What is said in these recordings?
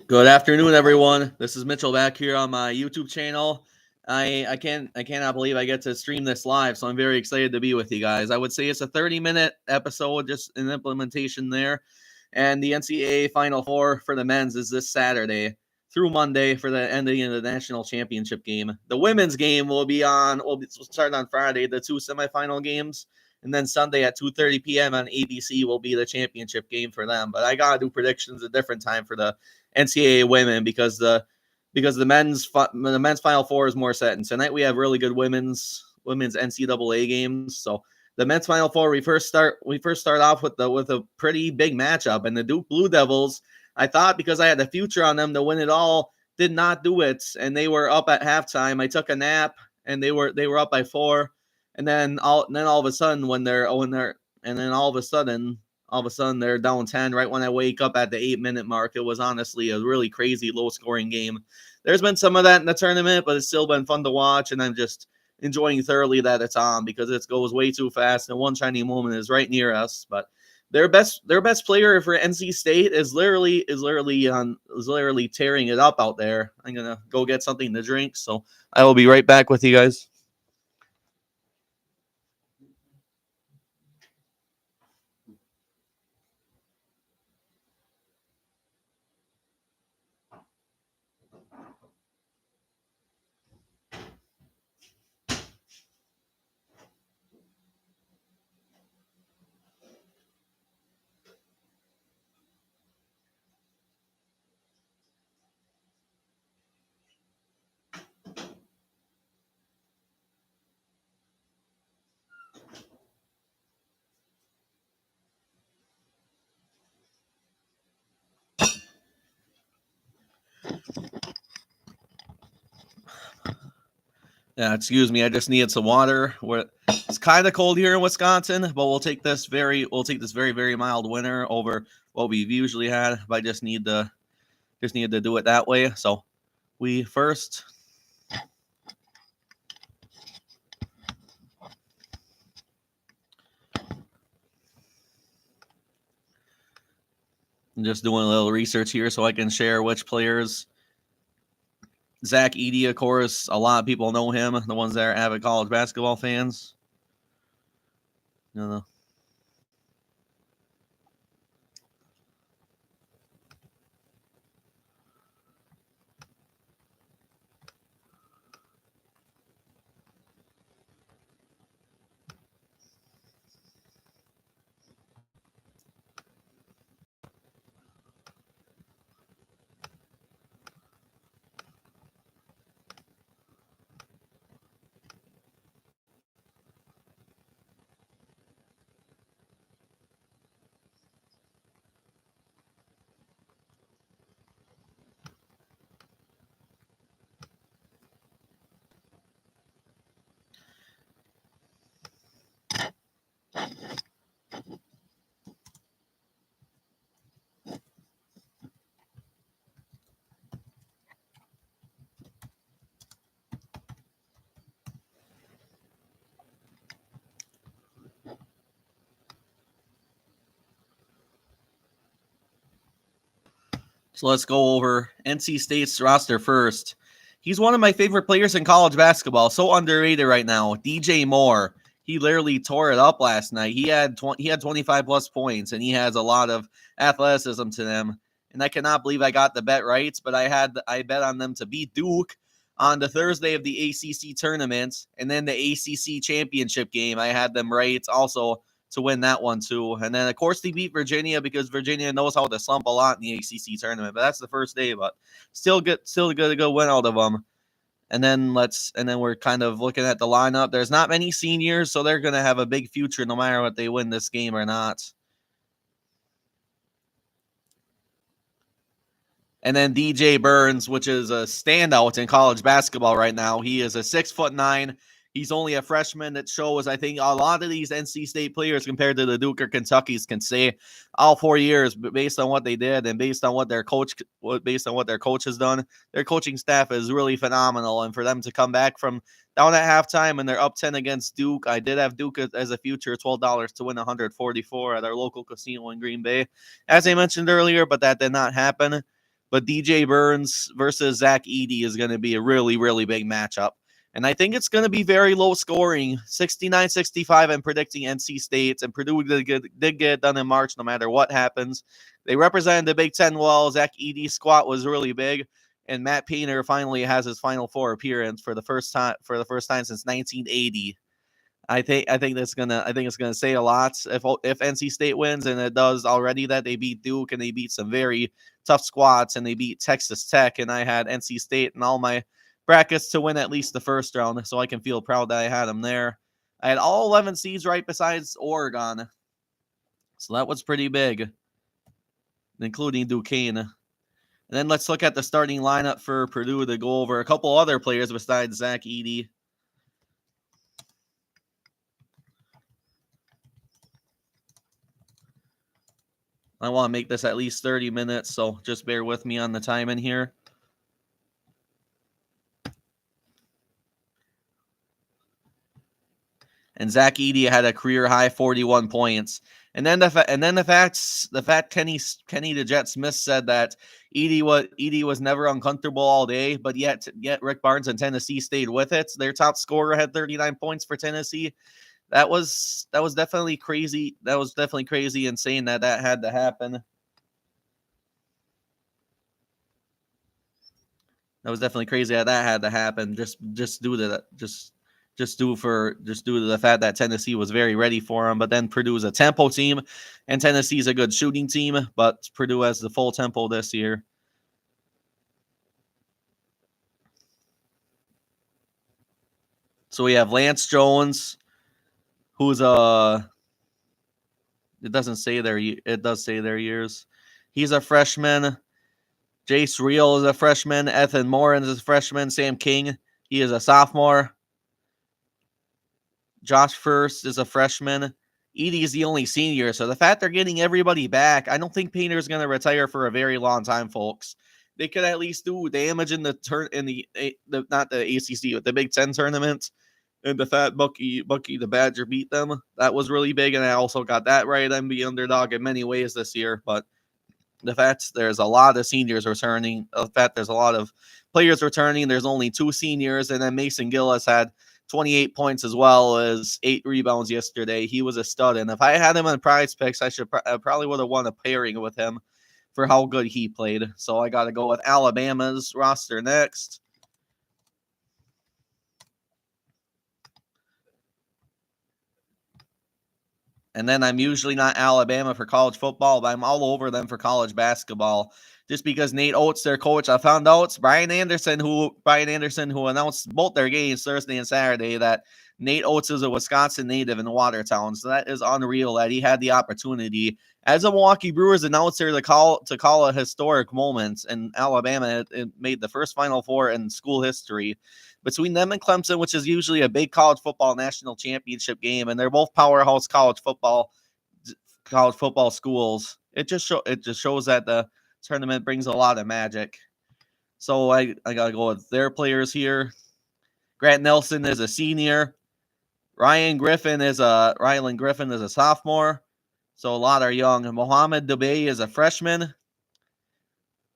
Good afternoon, everyone. This is Mitchell back here on my YouTube channel. I cannot believe I get to stream this live, so I'm very excited to be with you guys. I would say it's a 30-minute episode, just an implementation there. And the NCAA Final Four for the men's is this Saturday through Monday for the ending of the national championship game. The women's game will start on Friday, the two semifinal games. And then Sunday at 2:30 p.m. on ABC will be the championship game for them. But I gotta do predictions a different time for the NCAA women because the men's Final Four is more set. And tonight we have really good women's NCAA games. So the men's Final Four, we first start off with a pretty big matchup, and the Duke Blue Devils. I thought because I had the future on them to win it all, did not do it, and they were up at halftime. I took a nap, and they were up by 4. And then all of a sudden all of a sudden they're down 10 right when I wake up at the 8-minute mark. It was honestly a really crazy low scoring game. There's been some of that in the tournament, but it's still been fun to watch, and I'm just enjoying thoroughly that it's on because it goes way too fast, and one shiny moment is right near us. But their best player for NC State is literally tearing it up out there. I'm gonna go get something to drink, so I will be right back with you guys. Yeah, excuse me. I just needed some water. It's kind of cold here in Wisconsin, but we'll take this very very mild winter over what we've usually had. But I just needed to do it that way. So we first. I'm just doing a little research here so I can share which players. Zach Edey, of course, a lot of people know him, the ones that are avid college basketball fans. No. So let's go over NC State's roster first. He's one of my favorite players in college basketball. So underrated right now. DJ Moore. He literally tore it up last night. He had 25 plus points, and he has a lot of athleticism to them. And I cannot believe I got the bet right, but I bet on them to beat Duke on the Thursday of the ACC tournament, and then the ACC championship game. I had them right also to win that one too. And then of course they beat Virginia because Virginia knows how to slump a lot in the ACC tournament. But that's the first day, but still get a good win out of them. And then we're kind of looking at the lineup. There's not many seniors, so they're gonna have a big future no matter what they win this game or not. And then DJ Burns, which is a standout in college basketball right now. He is a 6'9". He's only a freshman. That shows, I think, a lot of these NC State players compared to the Duke or Kentucky's can say all 4 years, but based on what they did and based on what their coach has done, their coaching staff is really phenomenal. And for them to come back from down at halftime and they're up 10 against Duke, I did have Duke as a future $12 to win 144 at our local casino in Green Bay, as I mentioned earlier, but that did not happen. but DJ Burns versus Zach Edey is going to be a really, really big matchup. And I think it's going to be very low scoring, 69-65. I'm predicting NC State, and Purdue did get it done in March no matter what happens. They represented the Big Ten well. Zach Edey's squat was really big, and Matt Painter finally has his Final Four appearance for the first time since 1980. I think it's gonna say a lot if NC State wins, and it does already that they beat Duke and they beat some very tough squads and they beat Texas Tech, and I had NC State and all my brackets to win at least the first round, so I can feel proud that I had them there. I had all 11 seeds right besides Oregon, so that was pretty big, including Duquesne. And then let's look at the starting lineup for Purdue to go over a couple other players besides Zach Edey. I want to make this at least 30 minutes, so just bear with me on the time in here. And Zach Edey had a career high 41 points. And then the fact Kenny the Jet Smith said that Edey was never uncomfortable all day, but yet Rick Barnes and Tennessee stayed with it. Their top scorer had 39 points for Tennessee. That was definitely crazy. That was definitely crazy and saying that had to happen. That was definitely crazy that had to happen. Just due to that, just due to the fact that Tennessee was very ready for him. But then Purdue is a tempo team, and Tennessee's a good shooting team. But Purdue has the full tempo this year. So we have Lance Jones, who's it does say their years. He's a freshman. Jace Reel is a freshman. Ethan Morin is a freshman. Sam King, he is a sophomore. Josh First is a freshman. Edey is the only senior. So the fact they're getting everybody back, I don't think Painter's going to retire for a very long time, folks. They could at least do damage in the not the ACC, but the Big Ten tournament. And the fat Bucky the Badger beat them. That was really big, and I also got that right. I'm the underdog in many ways this year, but the fact there's a lot of seniors returning, the fact there's a lot of players returning, there's only 2 seniors, and then Mason Gillis had 28 points as well as 8 rebounds yesterday. He was a stud, and if I had him on Prize Picks, I probably would have won a pairing with him for how good he played. So I got to go with Alabama's roster next. And then I'm usually not Alabama for college football, but I'm all over them for college basketball. Just because Nate Oates, their coach, I found out Brian Anderson, who announced both their games Thursday and Saturday, that Nate Oates is a Wisconsin native in Watertown. So that is unreal that he had the opportunity as a Milwaukee Brewers announcer to call a historic moment. And Alabama it made the first Final Four in school history between them and Clemson, which is usually a big college football national championship game, and they're both powerhouse college football schools. It just shows that the tournament brings a lot of magic. So I gotta go with their players here. Grant Nelson is a senior. Rylan Griffin is a sophomore. So a lot are young. Mohamed Dubé is a freshman.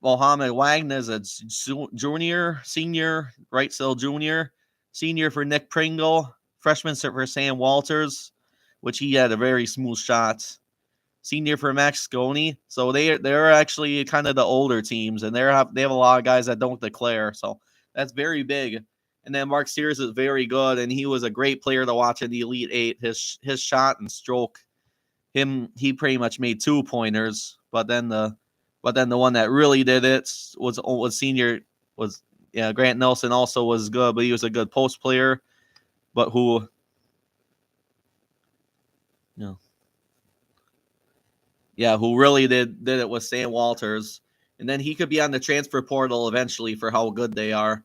Mohamed Wagner is a senior, right still junior. Senior for Nick Pringle. Freshman for Sam Walters, which he had a very smooth shot. Senior for Max Sconey. So they're actually kind of the older teams, and they have a lot of guys that don't declare. So that's very big. And then Mark Sears is very good, and he was a great player to watch in the Elite Eight. His shot and stroke, he pretty much made 2-pointers, but then the one that really did it was Grant Nelson also was good, but he was a good post player, but who really did it was Sam Walters. And then he could be on the transfer portal eventually for how good they are.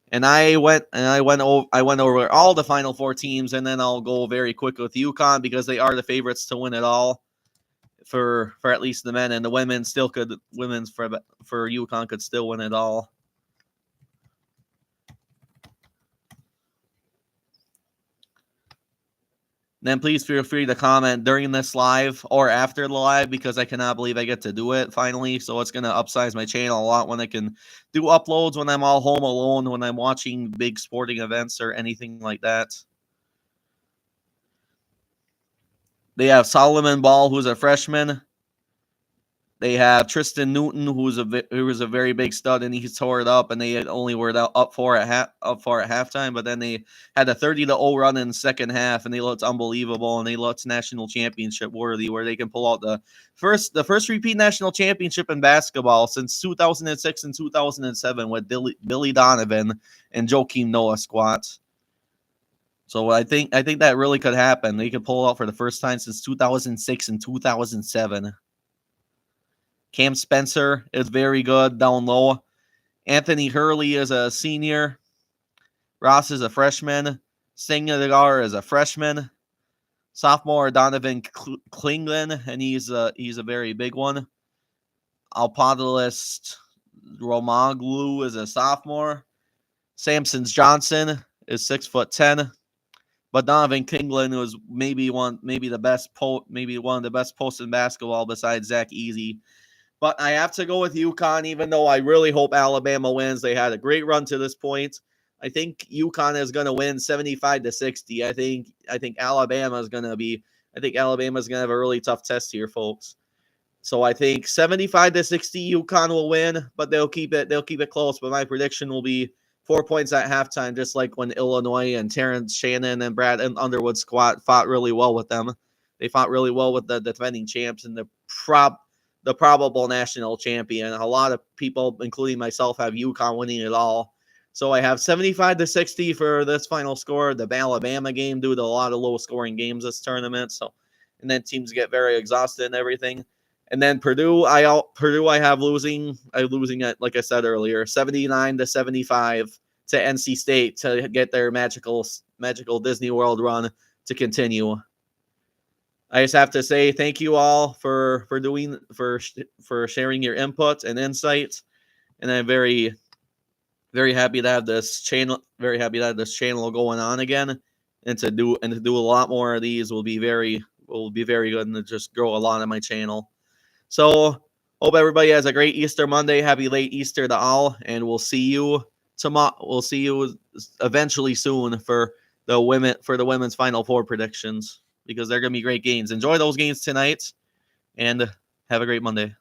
And I went over all the Final Four teams, and then I'll go very quick with UConn because they are the favorites to win it all for at least the men, and the women still could. Women's for UConn could still win it all. then please feel free to comment during this live or after the live, because I cannot believe I get to do it finally. So it's going to upsize my channel a lot when I can do uploads when I'm all home alone, when I'm watching big sporting events or anything like that. They have Solomon Ball, who's a freshman. They have Tristan Newton, who was a very big stud, and he tore it up. And they only were up for at halftime, but then they had a 30-0 run in the second half, and they looked unbelievable, and they looked national championship worthy, where they can pull out the first repeat national championship in basketball since 2006 and 2007 with Billy Donovan and Joakim Noah squats. So I think that really could happen. They could pull it out for the first time since 2006 and 2007. Cam Spencer is very good down low. Anthony Hurley is a senior. Ross is a freshman. Singagar is a freshman. Sophomore Donovan Klinglin, and he's a very big one. Alpodalist Romaglu is a sophomore. Samson Johnson is 6'10". But Donovan Klinglin was maybe one of the best posts in basketball besides Zach Easy. But I have to go with UConn, even though I really hope Alabama wins. They had a great run to this point. I think UConn is going to win 75-60. I think Alabama is going to have a really tough test here, folks. So I think 75-60 UConn will win, but they'll keep it close. But my prediction will be 4 points at halftime, just like when Illinois and Terrence Shannon and Brad and Underwood squad fought really well with them. They fought really well with the defending champs and the probable national champion. A lot of people, including myself, have UConn winning it all. So I have 75-60 for this final score. The Alabama game, due to a lot of low-scoring games this tournament. So, and then teams get very exhausted and everything. And then Purdue, I have losing at, like I said earlier, 79-75 to NC State to get their magical Disney World run to continue. I just have to say thank you all for sharing your input and insights, and I'm very, very happy to have this channel. Very happy to have this channel going on again, and to do a lot more of these will be very good, and to just grow a lot of my channel. So hope everybody has a great Easter Monday. Happy late Easter to all, and we'll see you tomorrow. We'll see you eventually soon for the women's Final Four predictions, because they're going to be great games. Enjoy those games tonight, and have a great Monday.